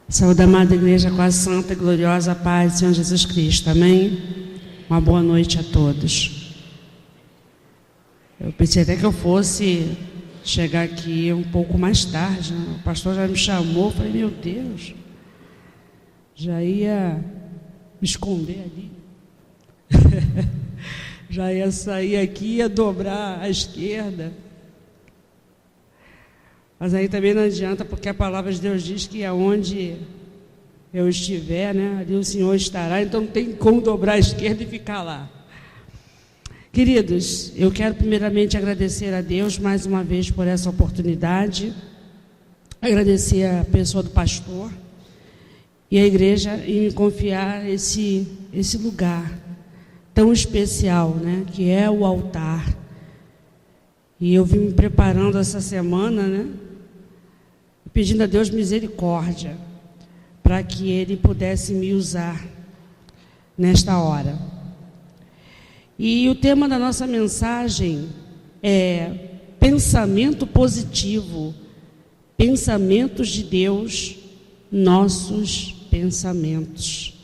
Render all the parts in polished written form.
Saúde, amada igreja, com a santa e gloriosa paz do Senhor Jesus Cristo. Amém? Uma boa noite a todos. Eu pensei até que eu fosse chegar aqui um pouco mais tarde, né? O pastor já me chamou, falei, meu Deus, já ia me esconder ali. Já ia sair aqui, ia dobrar à esquerda. Mas aí também não adianta, porque a palavra de Deus diz que aonde eu estiver, né, ali o Senhor estará, então não tem como dobrar à esquerda e ficar lá. Queridos, eu quero primeiramente agradecer a Deus mais uma vez por essa oportunidade, agradecer a pessoa do pastor e a igreja em me confiar esse lugar tão especial, né, que é o altar. E eu vim me preparando essa semana, né, pedindo a Deus misericórdia, para que Ele pudesse me usar nesta hora. E o tema da nossa mensagem é pensamento positivo, pensamentos de Deus, nossos pensamentos.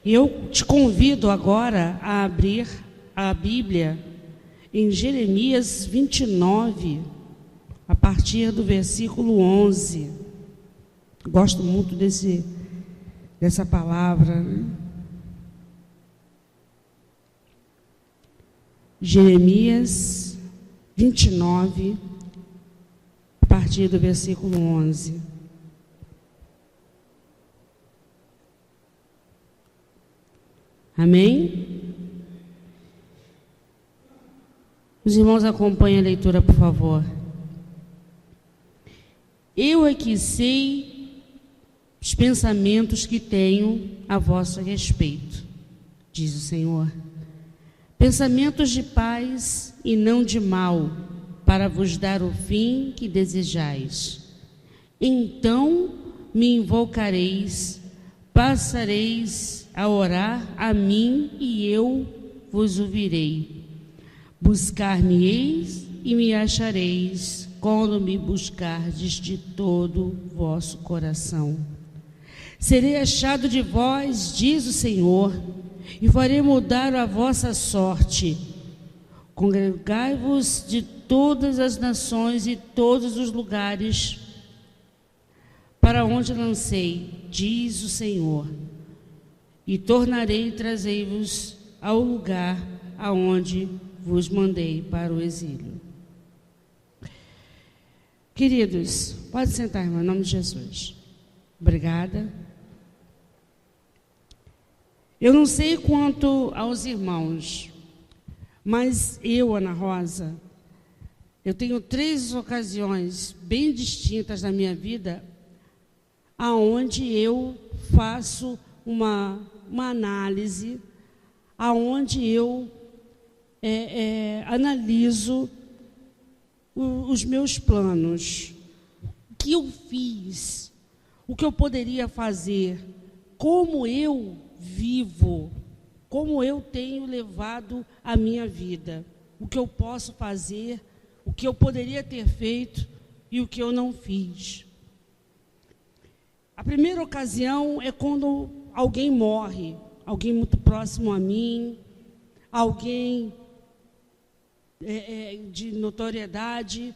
E eu te convido agora a abrir a Bíblia em Jeremias 29, a partir do versículo 11. Gosto muito dessa palavra, né? Jeremias 29, a partir do versículo 11. Amém? Os irmãos acompanhem a leitura, por favor. Eu é que sei os pensamentos que tenho a vosso respeito, diz o Senhor. Pensamentos de paz e não de mal, para vos dar o fim que desejais. Então me invocareis, passareis a orar a mim e eu vos ouvirei. Buscar-me-eis e me achareis, quando me buscardes de todo o vosso coração. Serei achado de vós, diz o Senhor, e farei mudar a vossa sorte. Congregai-vos de todas as nações e todos os lugares para onde lancei, diz o Senhor, e tornarei trazer-vos ao lugar aonde vos mandei para o exílio. Queridos, pode sentar, irmão, em nome de Jesus. Obrigada. Eu não sei quanto aos irmãos, mas eu, Ana Rosa, eu tenho 3 ocasiões bem distintas na minha vida, aonde eu faço uma análise, aonde eu analiso os meus planos, o que eu fiz, o que eu poderia fazer, como eu vivo, como eu tenho levado a minha vida, o que eu posso fazer, o que eu poderia ter feito e o que eu não fiz. A primeira ocasião é quando alguém morre, alguém muito próximo a mim, alguém de notoriedade.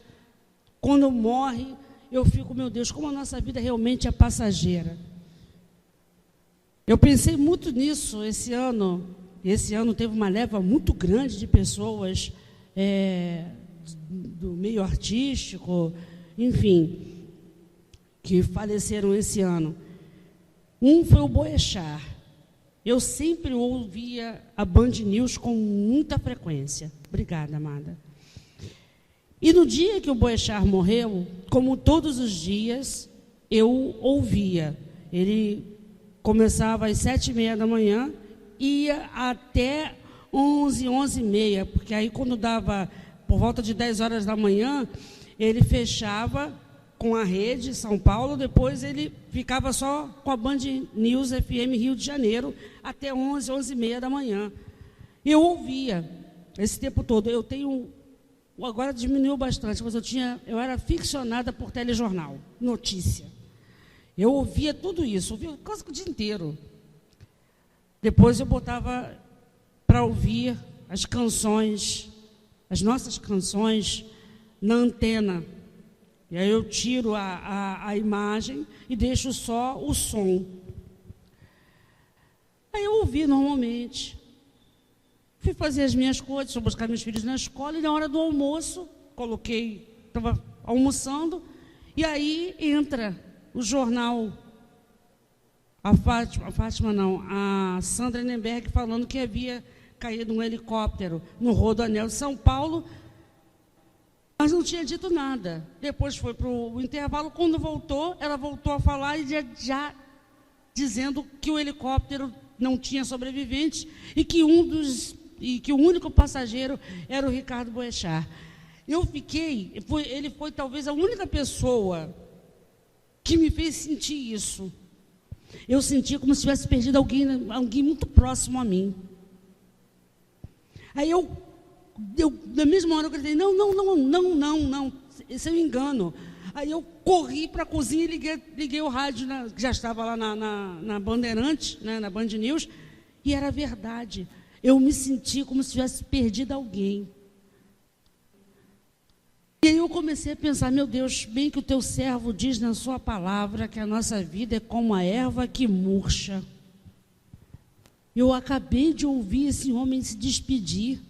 Quando morre, eu fico, meu Deus, como a nossa vida realmente é passageira. Eu pensei muito nisso esse ano. Esse ano teve uma leva muito grande de pessoas do meio artístico, enfim, que faleceram esse ano. Um foi o Boechat. Eu sempre ouvia a Band News com muita frequência. Obrigada, amada. E no dia que o Boechat morreu, como todos os dias, eu ouvia. Ele começava às 7h30 da manhã, ia até 11h30, porque aí quando dava por volta de 10 horas da manhã, ele fechava com a rede São Paulo, depois ele ficava só com a Band News FM Rio de Janeiro, até 11h30 da manhã. Eu ouvia esse tempo todo. Agora diminuiu bastante, mas eu era ficcionada por telejornal, notícia. Eu ouvia tudo isso, ouvia quase que o dia inteiro. Depois eu botava para ouvir as canções, as nossas canções, na antena. E aí eu tiro a imagem e deixo só o som. Aí eu ouvi normalmente. Fui fazer as minhas coisas, fui buscar meus filhos na escola, e na hora do almoço, estava almoçando, e aí entra o jornal, a Sandra Nenberg falando que havia caído um helicóptero no Rodoanel de São Paulo, mas não tinha dito nada. Depois foi para o intervalo, quando voltou, ela voltou a falar e já dizendo que o helicóptero não tinha sobreviventes e que o único passageiro era o Ricardo Boechat. Ele foi talvez a única pessoa que me fez sentir isso. Eu senti como se tivesse perdido alguém muito próximo a mim. Aí eu na mesma hora eu gritei, não, esse é um engano. Aí eu corri para a cozinha e liguei o rádio, que já estava lá na Bandeirantes, né, na Band News, e era verdade. Eu me senti como se tivesse perdido alguém. E aí eu comecei a pensar, meu Deus, bem que o teu servo diz na sua palavra que a nossa vida é como a erva que murcha. Eu acabei de ouvir esse homem se despedir,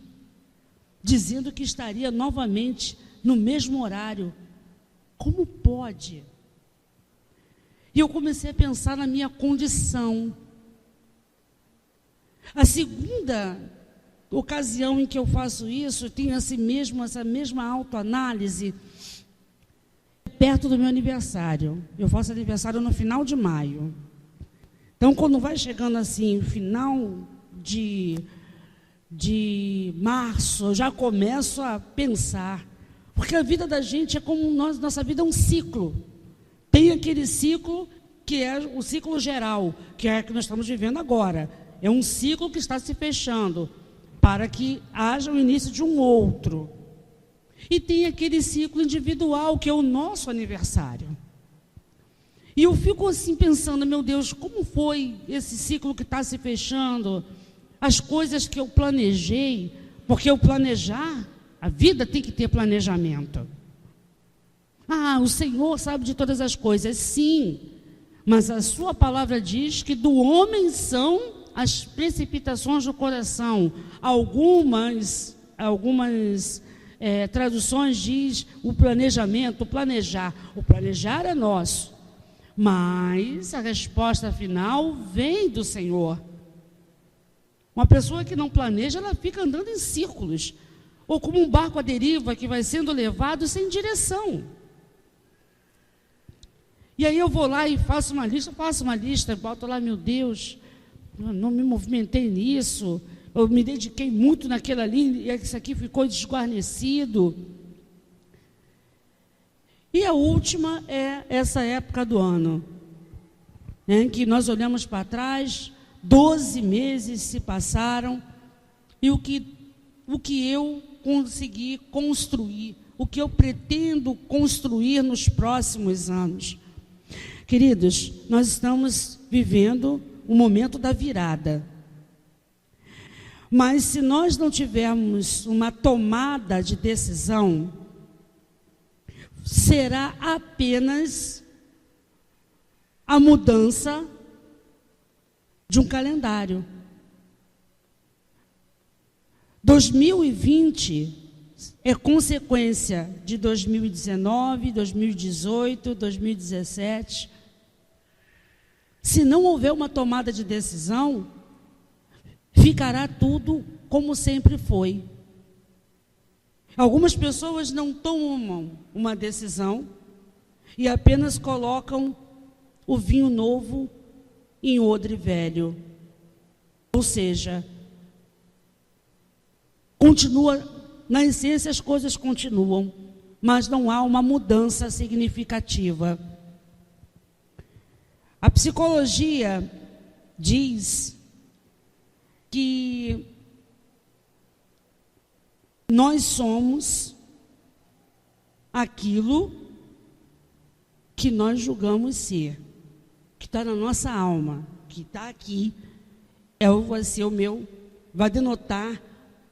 dizendo que estaria novamente no mesmo horário. Como pode? E eu comecei a pensar na minha condição. A segunda ocasião em que eu faço isso, eu tenho essa mesma autoanálise, perto do meu aniversário. Eu faço aniversário no final de maio. Então, quando vai chegando assim, final de março, eu já começo a pensar. Porque a vida da gente é como nossa vida é um ciclo. Tem aquele ciclo que é o ciclo geral, que é o que nós estamos vivendo agora. É um ciclo que está se fechando para que haja o início de um outro. E tem aquele ciclo individual, que é o nosso aniversário. E eu fico assim pensando, meu Deus, como foi esse ciclo que está se fechando? As coisas que eu planejei, porque eu planejar, a vida tem que ter planejamento. O Senhor sabe de todas as coisas, sim, mas a sua palavra diz que do homem são as precipitações do coração. Algumas traduções diz o planejamento, o planejar. O planejar é nosso, mas a resposta final vem do Senhor. Uma pessoa que não planeja, ela fica andando em círculos, ou como um barco à deriva que vai sendo levado sem direção. E aí eu vou lá e faço uma lista, boto lá, meu Deus, eu não me movimentei nisso, eu me dediquei muito naquela ali, e isso aqui ficou desguarnecido. E a última é essa época do ano, né, que nós olhamos para trás, 12 meses se passaram, e o que eu consegui construir, o que eu pretendo construir nos próximos anos. Queridos, nós estamos vivendo o momento da virada. Mas se nós não tivermos uma tomada de decisão, será apenas a mudança de um calendário. 2020 é consequência de 2019, 2018, 2017. Se não houver uma tomada de decisão, ficará tudo como sempre foi. Algumas pessoas não tomam uma decisão e apenas colocam o vinho novo em odre velho. Ou seja, na essência as coisas continuam, mas não há uma mudança significativa. A psicologia diz que nós somos aquilo que nós julgamos ser. que está na nossa alma, que está aqui, vai ser o meu, vai denotar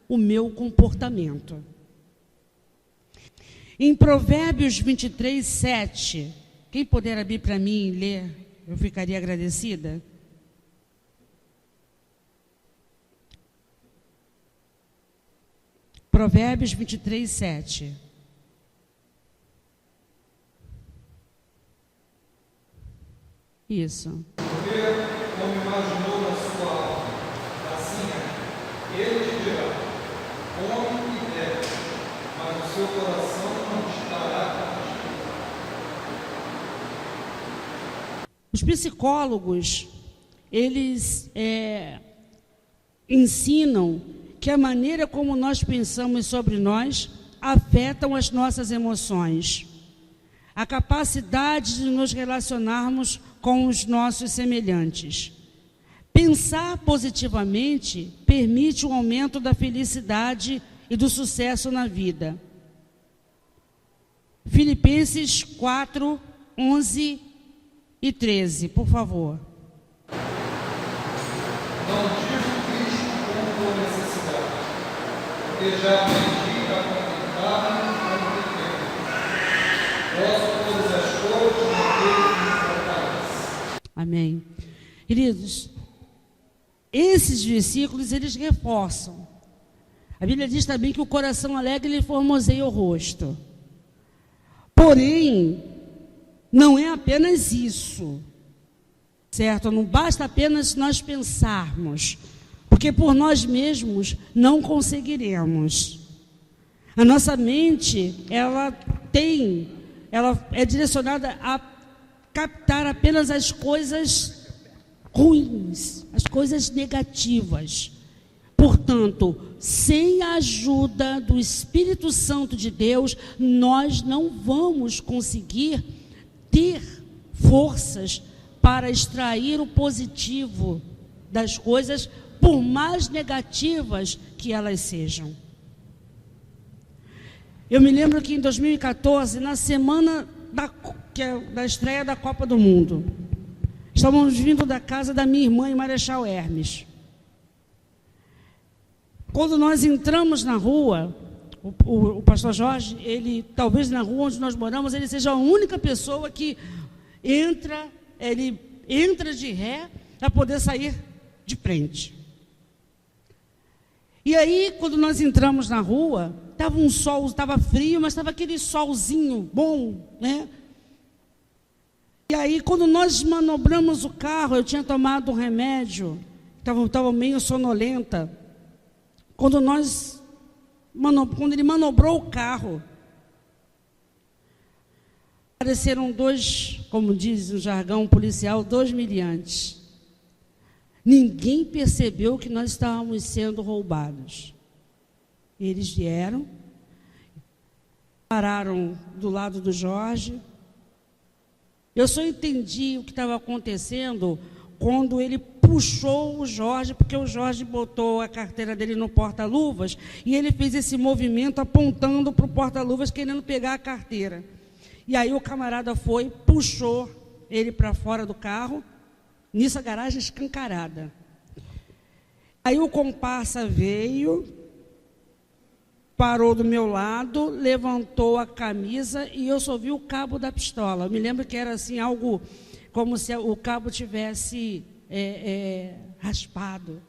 o meu comportamento. Em Provérbios 23, 7, quem puder abrir para mim e ler, eu ficaria agradecida. Provérbios 23, 7. Isso. Porque não imaginou na sua alma, assim é, ele te dirá, come e bebe, mas o seu coração não estará contigo. Os psicólogos, eles ensinam que a maneira como nós pensamos sobre nós afetam as nossas emoções, a capacidade de nos relacionarmos com os nossos semelhantes. Pensar positivamente permite um aumento da felicidade e do sucesso na vida. Filipenses 4, 11 e 13, por favor. Não digo Cristo como por necessidade, porque já aprendi a contentar-me com o que tenho. Posso todas as coisas naquele que me fortalece. Amém. Queridos, esses versículos, eles reforçam. A Bíblia diz também que o coração alegre lhe formoseia o rosto. Porém, não é apenas isso, certo? Não basta apenas nós pensarmos, porque por nós mesmos não conseguiremos. A nossa mente, ela é direcionada a captar apenas as coisas ruins, as coisas negativas. Portanto, sem a ajuda do Espírito Santo de Deus, nós não vamos conseguir ter forças para extrair o positivo das coisas, por mais negativas que elas sejam. Eu me lembro que em 2014, na semana da estreia da Copa do Mundo, estávamos vindo da casa da minha irmã em Marechal Hermes. Quando nós entramos na rua, o pastor Jorge, ele, talvez na rua onde nós moramos, ele seja a única pessoa que entra de ré para poder sair de frente. E aí, quando nós entramos na rua, estava um sol, estava frio, mas estava aquele solzinho bom, né? E aí, quando nós manobramos o carro, eu tinha tomado um remédio, estava meio sonolenta. Quando ele manobrou o carro, apareceram dois, como diz o jargão policial, dois miliantes. Ninguém percebeu que nós estávamos sendo roubados. Eles vieram, pararam do lado do Jorge. Eu só entendi o que estava acontecendo quando ele puxou o Jorge, porque o Jorge botou a carteira dele no porta-luvas e ele fez esse movimento apontando para o porta-luvas, querendo pegar a carteira. E aí o camarada foi, puxou ele para fora do carro, nisso a garagem escancarada. Aí o comparsa veio, parou do meu lado, levantou a camisa e eu só vi o cabo da pistola. Eu me lembro que era assim, algo como se o cabo tivesse raspado.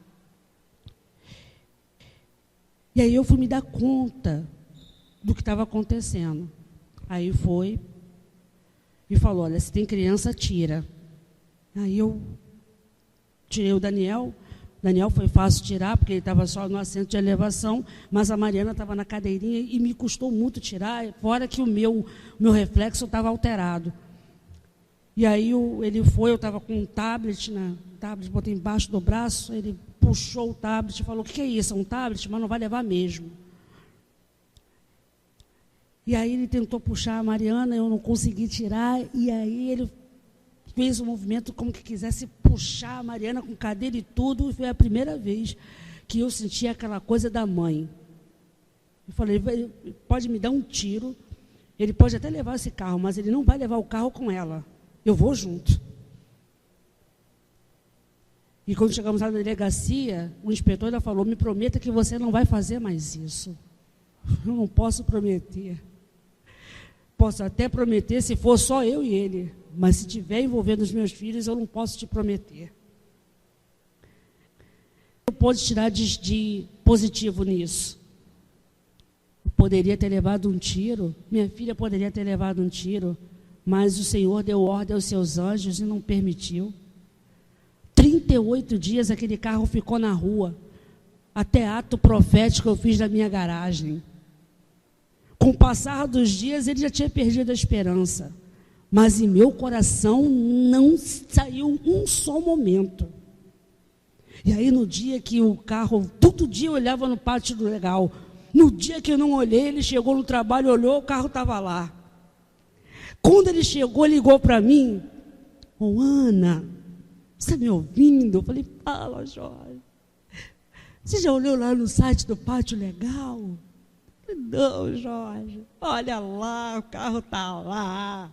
E aí eu fui me dar conta do que estava acontecendo. Aí foi e falou, olha, se tem criança, tira. Aí eu tirei o Daniel. Daniel foi fácil tirar, porque ele estava só no assento de elevação, mas a Mariana estava na cadeirinha e me custou muito tirar, fora que o meu reflexo estava alterado. E aí ele foi, eu estava com um tablet, botei embaixo do braço, ele puxou o tablet e falou, o que é isso? É um tablet? Mas não vai levar mesmo. E aí ele tentou puxar a Mariana, eu não consegui tirar, e aí ele fez um movimento como que quisesse puxar a Mariana com cadeira e tudo, e foi a primeira vez que eu senti aquela coisa da mãe. Eu falei, ele pode me dar um tiro, ele pode até levar esse carro, mas ele não vai levar o carro com ela. Eu vou junto. E quando chegamos lá na delegacia, o inspetor ainda falou, me prometa que você não vai fazer mais isso. Eu não posso prometer. Posso até prometer se for só eu e ele, mas se estiver envolvendo os meus filhos, eu não posso te prometer. Eu posso tirar de positivo nisso. Eu poderia ter levado um tiro, minha filha poderia ter levado um tiro, mas o Senhor deu ordem aos seus anjos e não permitiu. 38 dias aquele carro ficou na rua, até ato profético eu fiz na minha garagem. Com o passar dos dias, ele já tinha perdido a esperança. Mas em meu coração não saiu um só momento. E aí no dia que o carro, todo dia eu olhava no pátio do legal. No dia que eu não olhei, ele chegou no trabalho, olhou, o carro estava lá. Quando ele chegou, ligou para mim. Ô, Ana, você está me ouvindo? Eu falei, fala, Jorge. Você já olhou lá no site do Pátio Legal? Não, Jorge, olha lá, o carro está lá.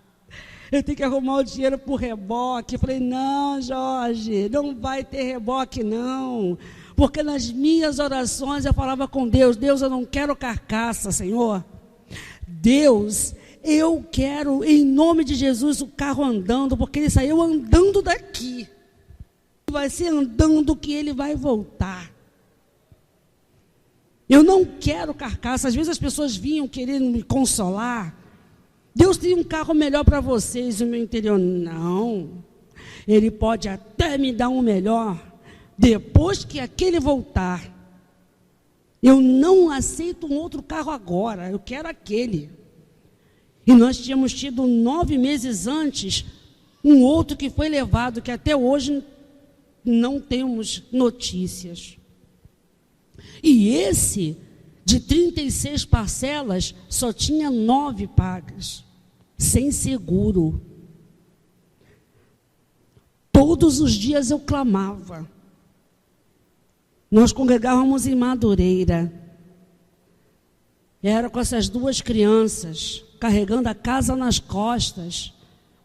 Eu tenho que arrumar o dinheiro para o reboque. Eu falei, não, Jorge, não vai ter reboque, não. Porque nas minhas orações eu falava com Deus, Deus, eu não quero carcaça, Senhor. Deus, eu quero, em nome de Jesus, o carro andando, porque ele saiu andando daqui. Vai ser andando que ele vai voltar. Eu não quero carcaça. Às vezes as pessoas vinham querendo me consolar. Deus tem um carro melhor para vocês. O meu interior, não. Ele pode até me dar um melhor depois que aquele voltar. Eu não aceito um outro carro agora. Eu quero aquele. E nós tínhamos tido 9 meses antes um outro que foi levado, que até hoje não temos notícias. E esse, de 36 parcelas, só tinha 9 pagas, sem seguro. Todos os dias eu clamava. Nós congregávamos em Madureira. Era com essas 2 crianças, carregando a casa nas costas.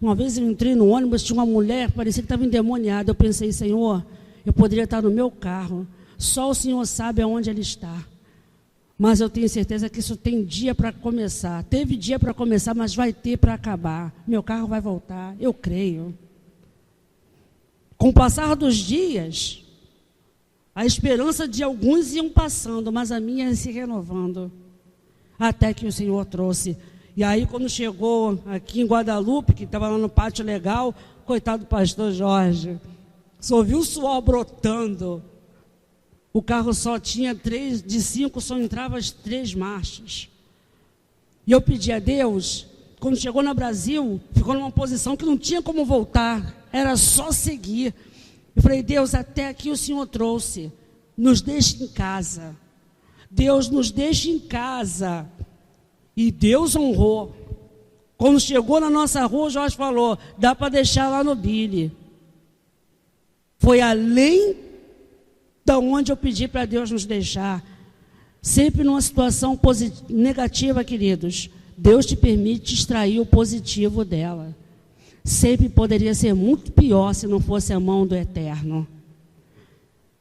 Uma vez eu entrei no ônibus, tinha uma mulher, parecia que estava endemoniada. Eu pensei, Senhor, eu poderia estar no meu carro. Só o Senhor sabe aonde ele está. Mas eu tenho certeza que isso tem dia para começar. Teve dia para começar, mas vai ter para acabar. Meu carro vai voltar, eu creio. Com o passar dos dias, a esperança de alguns iam passando, mas a minha ia se renovando. Até que o Senhor trouxe. E aí, quando chegou aqui em Guadalupe, que estava lá no Pátio Legal, coitado do pastor Jorge, só ouviu o suor brotando. O carro só tinha 3, de 5 só entrava as 3 marchas. E eu pedi a Deus, quando chegou no Brasil, ficou numa posição que não tinha como voltar, era só seguir. Eu falei, Deus, até aqui o Senhor trouxe, nos deixe em casa. Deus nos deixa em casa. E Deus honrou. Quando chegou na nossa rua, o Jorge falou, dá para deixar lá no Billy. Foi além da onde eu pedi para Deus nos deixar. Sempre numa situação negativa, queridos, Deus te permite extrair o positivo dela. Sempre poderia ser muito pior se não fosse a mão do Eterno.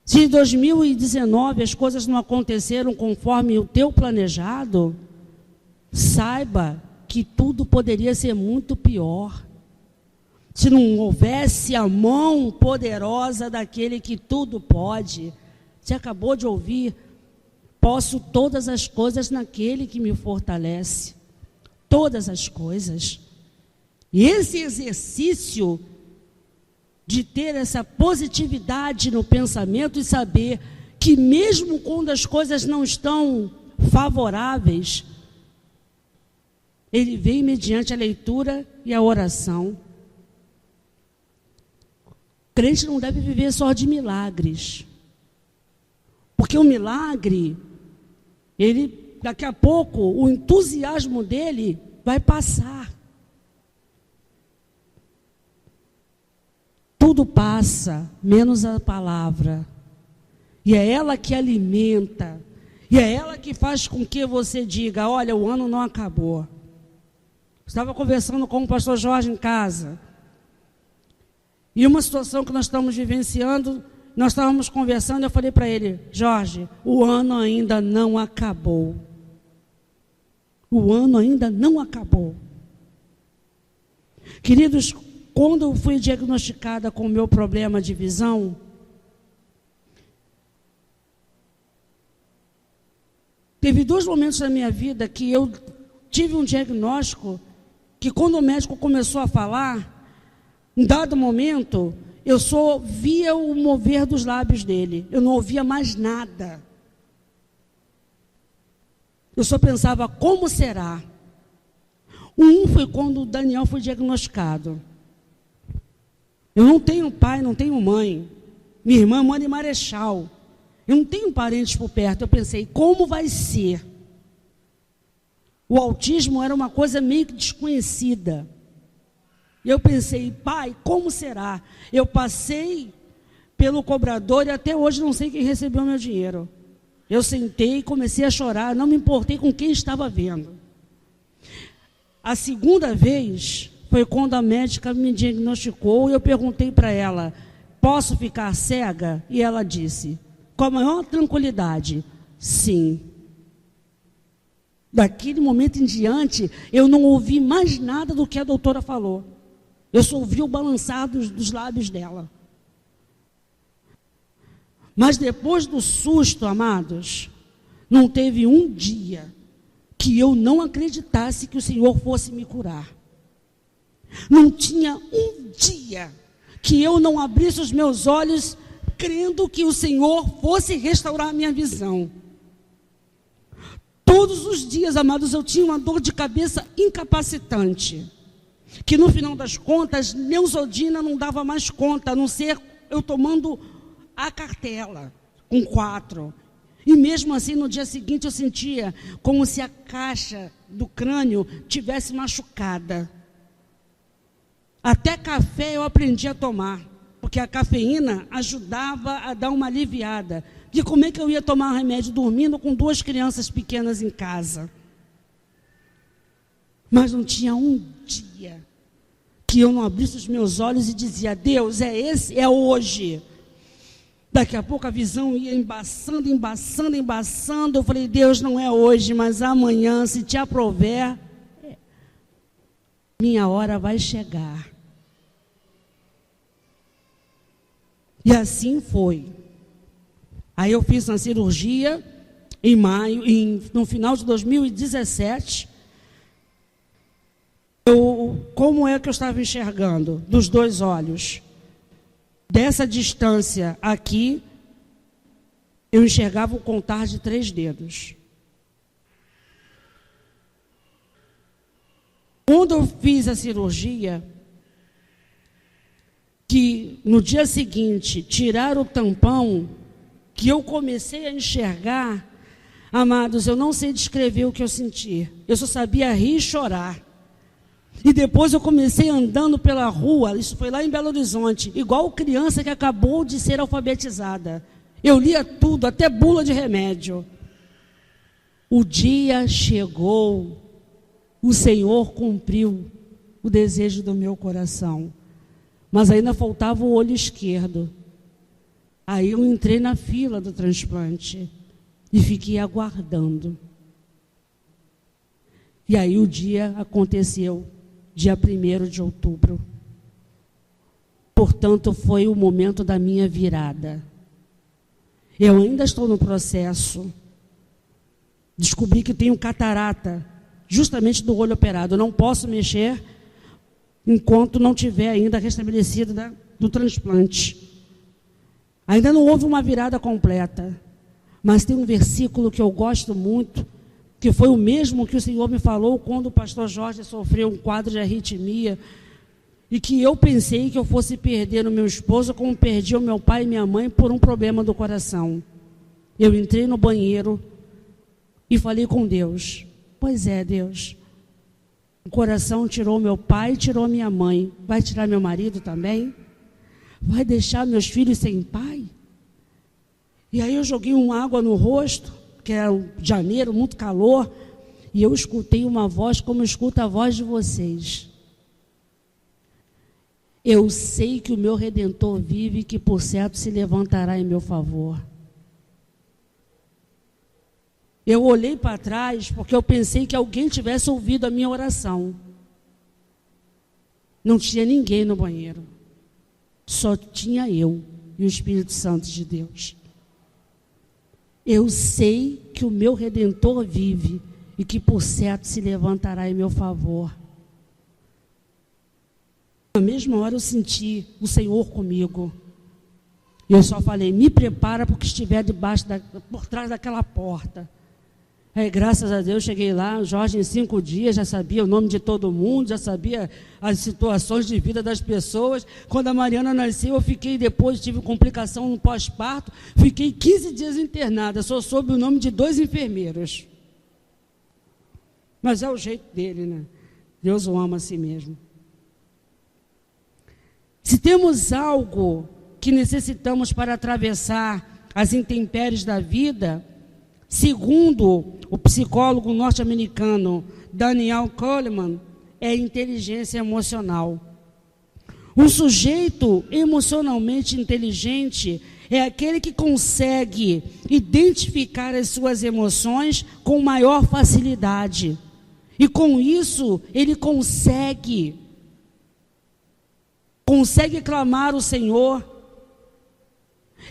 Se em 2019 as coisas não aconteceram conforme o teu planejado, saiba que tudo poderia ser muito pior. Se não houvesse a mão poderosa daquele que tudo pode. Você acabou de ouvir, posso todas as coisas naquele que me fortalece. Todas as coisas. E esse exercício de ter essa positividade no pensamento e saber que mesmo quando as coisas não estão favoráveis, ele vem mediante a leitura e a oração. O crente não deve viver só de milagres. Porque o milagre, ele, daqui a pouco, o entusiasmo dele vai passar. Tudo passa, menos a palavra. E é ela que alimenta. E é ela que faz com que você diga, olha, o ano não acabou. Estava conversando com o pastor Jorge em casa. E uma situação que nós estamos vivenciando, nós estávamos conversando, eu falei para ele: Jorge, o ano ainda não acabou. O ano ainda não acabou. Queridos, quando eu fui diagnosticada com o meu problema de visão, teve 2 momentos na minha vida que eu tive um diagnóstico que, quando o médico começou a falar, em dado momento, eu só via o mover dos lábios dele. Eu não ouvia mais nada. Eu só pensava: como será? Um foi quando o Daniel foi diagnosticado. Eu não tenho pai, não tenho mãe. Minha irmã mora em Marechal. Eu não tenho parentes por perto. Eu pensei: como vai ser? O autismo era uma coisa meio que desconhecida. E eu pensei: pai, como será? Eu passei pelo cobrador e até hoje não sei quem recebeu meu dinheiro. Eu sentei e comecei a chorar, não me importei com quem estava vendo. A segunda vez foi quando a médica me diagnosticou e eu perguntei para ela: posso ficar cega? E ela disse, com a maior tranquilidade: sim. Daquele momento em diante, eu não ouvi mais nada do que a doutora falou. Eu só ouvi o balançar dos lábios dela. Mas depois do susto, amados, não teve um dia que eu não acreditasse que o Senhor fosse me curar. Não tinha um dia que eu não abrisse os meus olhos crendo que o Senhor fosse restaurar a minha visão. Todos os dias, amados, eu tinha uma dor de cabeça incapacitante, que no final das contas, Neosodina não dava mais conta, a não ser eu tomando a cartela, com 4. E mesmo assim, no dia seguinte, eu sentia como se a caixa do crânio tivesse machucada. Até café eu aprendi a tomar, porque a cafeína ajudava a dar uma aliviada. De como é que eu ia tomar remédio dormindo com 2 crianças pequenas em casa? Mas não tinha um dia que eu não abrisse os meus olhos e dizia: Deus, é esse, é hoje. Daqui a pouco a visão ia embaçando, embaçando, embaçando. Eu falei: Deus, não é hoje, mas amanhã, se te aprouver, minha hora vai chegar. E assim foi. Aí eu fiz uma cirurgia em maio, no final de 2017. Como é que eu estava enxergando? Dos 2 olhos. Dessa distância aqui, eu enxergava o contar de 3 dedos. Quando eu fiz a cirurgia, que no dia seguinte tiraram o tampão, que eu comecei a enxergar, amados, eu não sei descrever o que eu senti. Eu só sabia rir e chorar. E depois eu comecei andando pela rua, isso foi lá em Belo Horizonte, igual criança que acabou de ser alfabetizada. Eu lia tudo, até bula de remédio. O dia chegou, o Senhor cumpriu o desejo do meu coração. Mas ainda faltava o olho esquerdo. Aí eu entrei na fila do transplante e fiquei aguardando. E aí o dia aconteceu, dia 1º de outubro. Portanto, foi o momento da minha virada. Eu ainda estou no processo. Descobri que tenho catarata, justamente do olho operado. Eu não posso mexer enquanto não tiver ainda restabelecido do transplante. Ainda não houve uma virada completa, mas tem um versículo que eu gosto muito, que foi o mesmo que o Senhor me falou quando o pastor Jorge sofreu um quadro de arritmia, e que eu pensei que eu fosse perder o meu esposo, como perdi o meu pai e minha mãe por um problema do coração. Eu entrei no banheiro e falei com Deus: pois é, Deus, o coração tirou meu pai, tirou minha mãe, vai tirar meu marido também? Vai deixar meus filhos sem pai? E aí eu joguei uma água no rosto, que era janeiro, muito calor, e eu escutei uma voz como eu escuto a voz de vocês. Eu sei que o meu Redentor vive e que por certo se levantará em meu favor. Eu olhei para trás porque eu pensei que alguém tivesse ouvido a minha oração. Não tinha ninguém no banheiro. Só tinha eu e o Espírito Santo de Deus. Eu sei que o meu Redentor vive e que por certo se levantará em meu favor. Na mesma hora eu senti o Senhor comigo. E eu só falei, me prepara porque estiver por trás daquela porta. Aí, graças a Deus, cheguei lá, Jorge em 5 dias já sabia o nome de todo mundo, já sabia as situações de vida das pessoas. Quando a Mariana nasceu, eu fiquei depois, tive complicação no pós-parto, fiquei 15 dias internada, só soube o nome de 2 enfermeiros. Mas é o jeito dele, né? Deus o ama a si mesmo. Se temos algo que necessitamos para atravessar as intempéries da vida, segundo o psicólogo norte-americano Daniel Kahneman, é inteligência emocional. Um sujeito emocionalmente inteligente é aquele que consegue identificar as suas emoções com maior facilidade. E com isso, ele consegue clamar ao Senhor.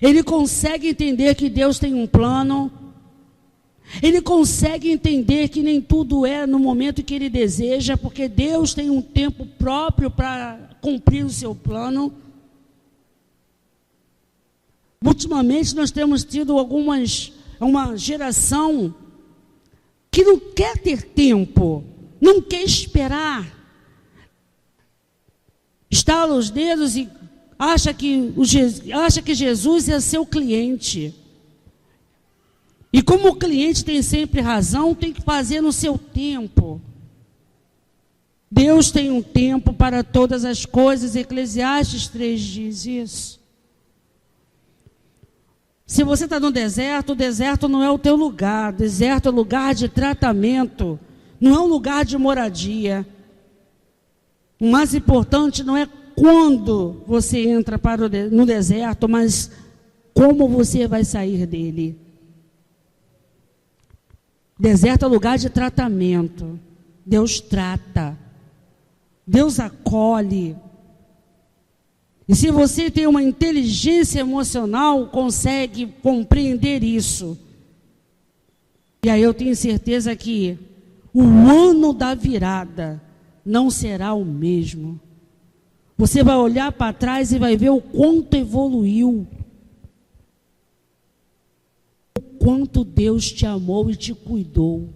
Ele consegue entender que Deus tem um plano. Ele consegue entender que nem tudo é no momento que ele deseja, porque Deus tem um tempo próprio para cumprir o seu plano. Ultimamente nós temos tido uma geração que não quer ter tempo, não quer esperar. Estala os dedos e acha que Jesus é seu cliente. E como o cliente tem sempre razão, tem que fazer no seu tempo. Deus tem um tempo para todas as coisas, Eclesiastes 3 diz isso. Se você está no deserto, o deserto não é o teu lugar. O deserto é lugar de tratamento, não é um lugar de moradia. O mais importante não é quando você entra no deserto, mas como você vai sair dele. Deserto é lugar de tratamento. Deus trata. Deus acolhe. E se você tem uma inteligência emocional, consegue compreender isso. E aí eu tenho certeza que o ano da virada não será o mesmo. Você vai olhar para trás e vai ver o quanto evoluiu. O quanto Deus te amou e te cuidou.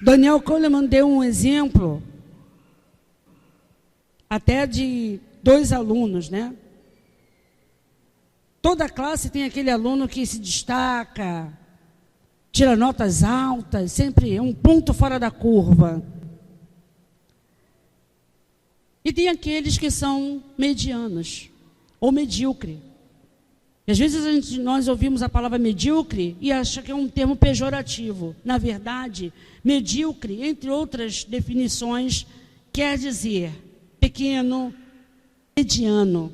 Daniel Kahneman deu um exemplo, até de 2 alunos, né? Toda classe tem aquele aluno que se destaca, tira notas altas, sempre um ponto fora da curva. E tem aqueles que são medianos ou medíocre. E às vezes nós ouvimos a palavra medíocre e acha que é um termo pejorativo. Na verdade, medíocre, entre outras definições, quer dizer pequeno, mediano.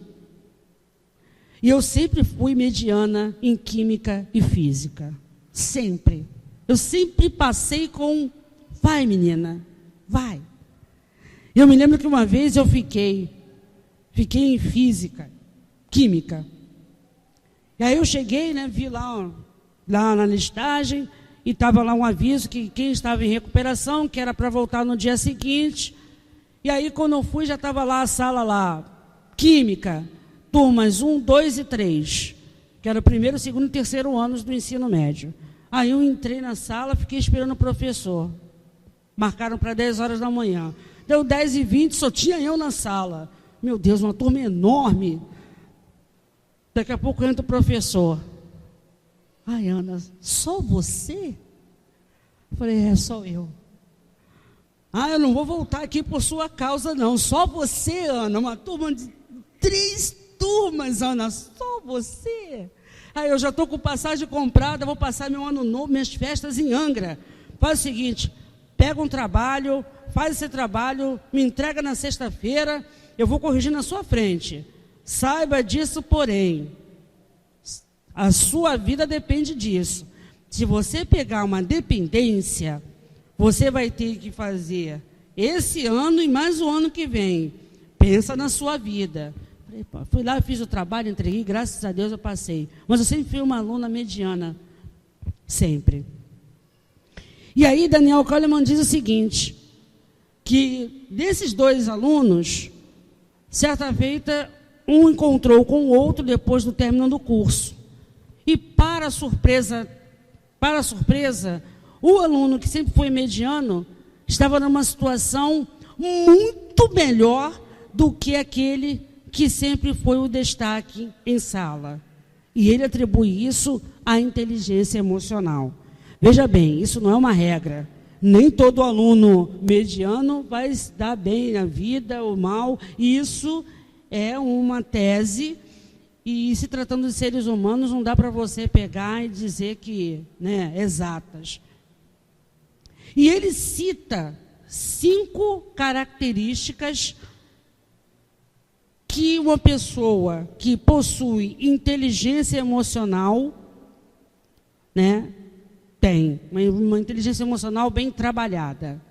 E eu sempre fui mediana em química e física. Sempre. Eu sempre passei com, vai menina, vai. Eu me lembro que uma vez eu fiquei em física, química. E aí eu cheguei, né, vi lá na listagem, e estava lá um aviso que quem estava em recuperação, que era para voltar no dia seguinte. E aí quando eu fui, já estava lá a sala lá, química, turmas 1, 2 e 3, que era o primeiro, segundo e terceiro anos do ensino médio. Aí eu entrei na sala, fiquei esperando o professor. Marcaram para 10 horas da manhã. Deu 10h20, só tinha eu na sala. Meu Deus, uma turma enorme. Daqui a pouco entra o professor. Ai, Ana, só você? Eu falei, só eu. Ah, eu não vou voltar aqui por sua causa, não. Só você, Ana. Uma turma de 3 turmas, Ana. Só você. Aí eu já estou com passagem comprada, vou passar meu ano novo, minhas festas em Angra. Faz o seguinte, pega um trabalho, faz esse trabalho, me entrega na sexta-feira, eu vou corrigir na sua frente. Saiba disso, porém, a sua vida depende disso. Se você pegar uma dependência, você vai ter que fazer esse ano e mais o ano que vem. Pensa na sua vida. Fui lá, fiz o trabalho, entreguei, graças a Deus eu passei. Mas eu sempre fui uma aluna mediana. Sempre. E aí Daniel Kahneman diz o seguinte, que desses dois alunos, certa feita, um encontrou com o outro depois do término do curso. E para surpresa, o aluno que sempre foi mediano estava numa situação muito melhor do que aquele que sempre foi o destaque em sala. E ele atribui isso à inteligência emocional. Veja bem, isso não é uma regra. Nem todo aluno mediano vai se dar bem na vida ou mal. Isso é uma tese, e se tratando de seres humanos, não dá para você pegar e dizer que, exatas. E ele cita 5 características que uma pessoa que possui inteligência emocional, tem. Uma inteligência emocional bem trabalhada.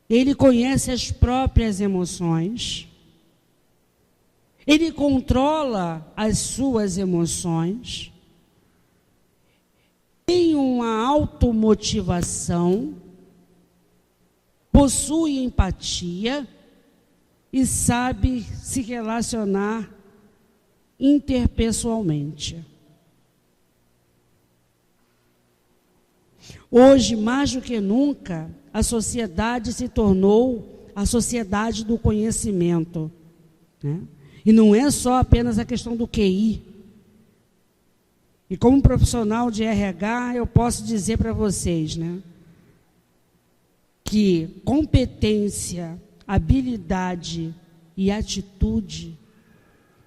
Ele conhece as próprias emoções. Ele controla as suas emoções. Tem uma automotivação. Possui empatia. E sabe se relacionar interpessoalmente. Hoje, mais do que nunca, a sociedade se tornou a sociedade do conhecimento. E não é só apenas a questão do QI. E como profissional de RH, eu posso dizer para vocês, que competência, habilidade e atitude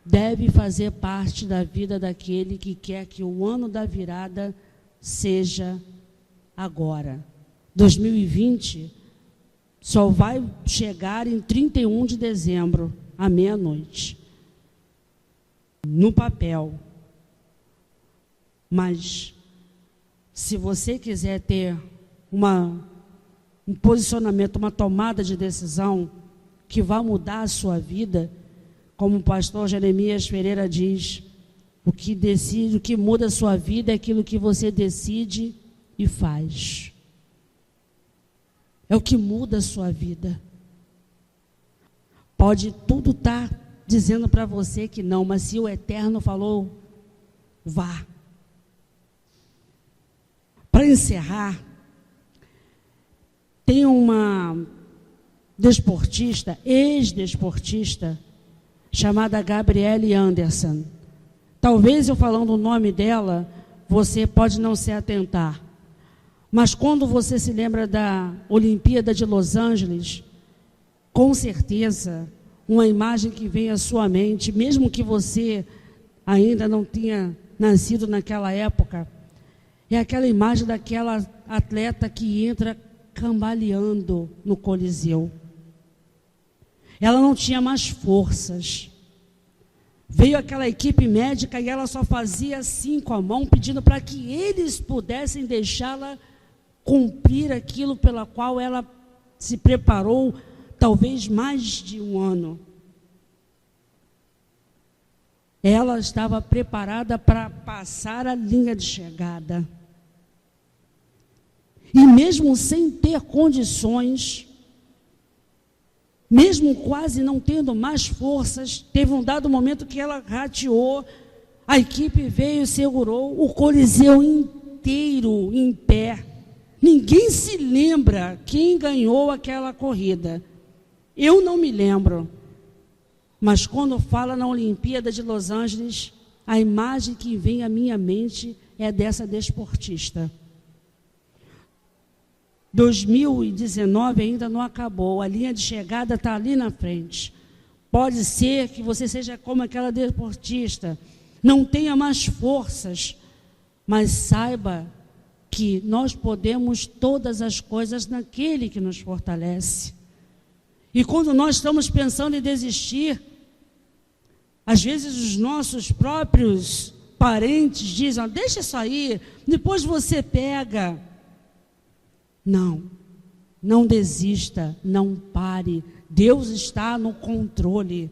deve fazer parte da vida daquele que quer que o ano da virada seja agora. 2020 só vai chegar em 31 de dezembro, à meia-noite. No papel. Mas, se você quiser ter um posicionamento, uma tomada de decisão que vai mudar a sua vida, como o pastor Jeremias Pereira diz, o que muda a sua vida é aquilo que você decide e faz. É o que muda a sua vida. Pode tudo estar dizendo para você que não, mas se o Eterno falou, vá. Para encerrar, tem uma ex-desportista, chamada Gabriele Anderson. Talvez eu falando o nome dela, você pode não se atentar. Mas quando você se lembra da Olimpíada de Los Angeles, com certeza, uma imagem que vem à sua mente, mesmo que você ainda não tenha nascido naquela época, é aquela imagem daquela atleta que entra cambaleando no Coliseu. Ela não tinha mais forças. Veio aquela equipe médica e ela só fazia assim com a mão, pedindo para que eles pudessem deixá-la cumprir aquilo pela qual ela se preparou, talvez mais de um ano. Ela estava preparada para passar a linha de chegada. E mesmo sem ter condições, mesmo quase não tendo mais forças, teve um dado momento que ela rateou, a equipe veio e segurou o Coliseu inteiro em pé. Ninguém se lembra quem ganhou aquela corrida. Eu não me lembro. Mas quando fala na Olimpíada de Los Angeles, a imagem que vem à minha mente é dessa desportista. 2019 ainda não acabou, a linha de chegada está ali na frente. Pode ser que você seja como aquela desportista, não tenha mais forças, mas saiba que nós podemos todas as coisas naquele que nos fortalece. E quando nós estamos pensando em desistir, às vezes os nossos próprios parentes dizem, deixa isso aí, depois você pega. Não desista, não pare. Deus está no controle.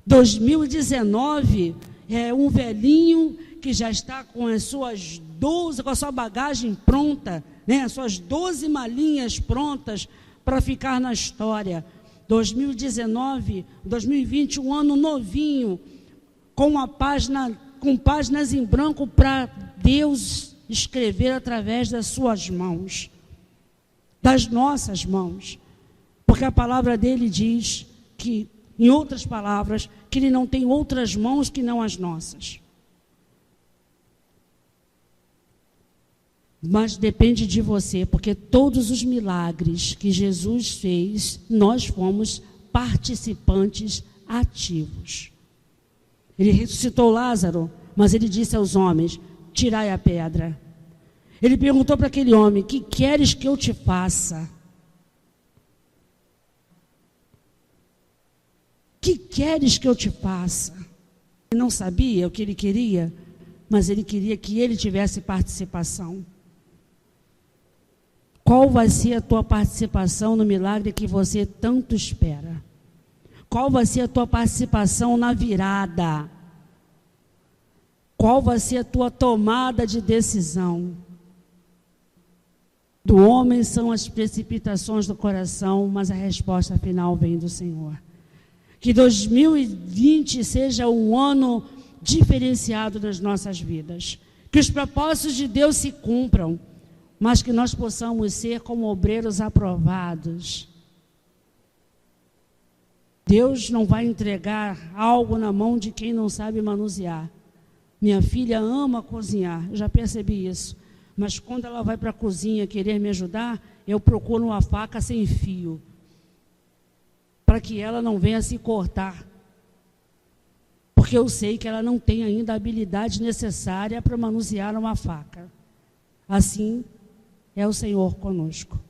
2019 é um velhinho que já está com as suas 12, com a sua bagagem pronta, né? As suas 12 malinhas prontas para ficar na história. 2020, um ano novinho, com páginas em branco para Deus escrever através das suas mãos, das nossas mãos. Porque a palavra dele diz que, em outras palavras, que ele não tem outras mãos que não as nossas. Mas depende de você, porque todos os milagres que Jesus fez, nós fomos participantes ativos. Ele ressuscitou Lázaro, mas ele disse aos homens, tirai a pedra. Ele perguntou para aquele homem, que queres que eu te faça? Que queres que eu te faça? Ele não sabia o que ele queria, mas ele queria que ele tivesse participação. Qual vai ser a tua participação no milagre que você tanto espera? Qual vai ser a tua participação na virada? Qual vai ser a tua tomada de decisão? Do homem são as precipitações do coração, mas a resposta final vem do Senhor. Que 2020 seja um ano diferenciado nas nossas vidas. Que os propósitos de Deus se cumpram, mas que nós possamos ser como obreiros aprovados. Deus não vai entregar algo na mão de quem não sabe manusear. Minha filha ama cozinhar, eu já percebi isso. Mas quando ela vai para a cozinha querer me ajudar, eu procuro uma faca sem fio, para que ela não venha se cortar. Porque eu sei que ela não tem ainda a habilidade necessária para manusear uma faca. Assim é o Senhor conosco.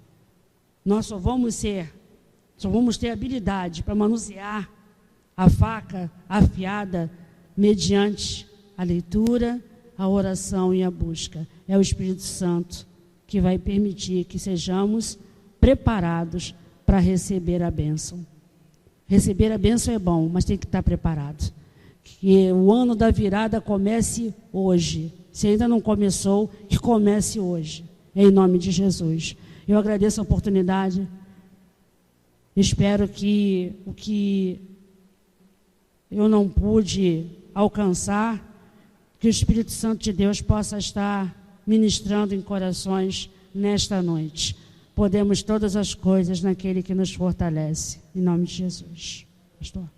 Nós só vamos ter habilidade para manusear a faca afiada mediante a leitura, a oração e a busca. É o Espírito Santo que vai permitir que sejamos preparados para receber a bênção. Receber a bênção é bom, mas tem que estar preparado. Que o ano da virada comece hoje. Se ainda não começou, que comece hoje. Em nome de Jesus. Eu agradeço a oportunidade. Espero que o que eu não pude alcançar, que o Espírito Santo de Deus possa estar ministrando em corações nesta noite. Podemos todas as coisas naquele que nos fortalece. Em nome de Jesus. Pastor.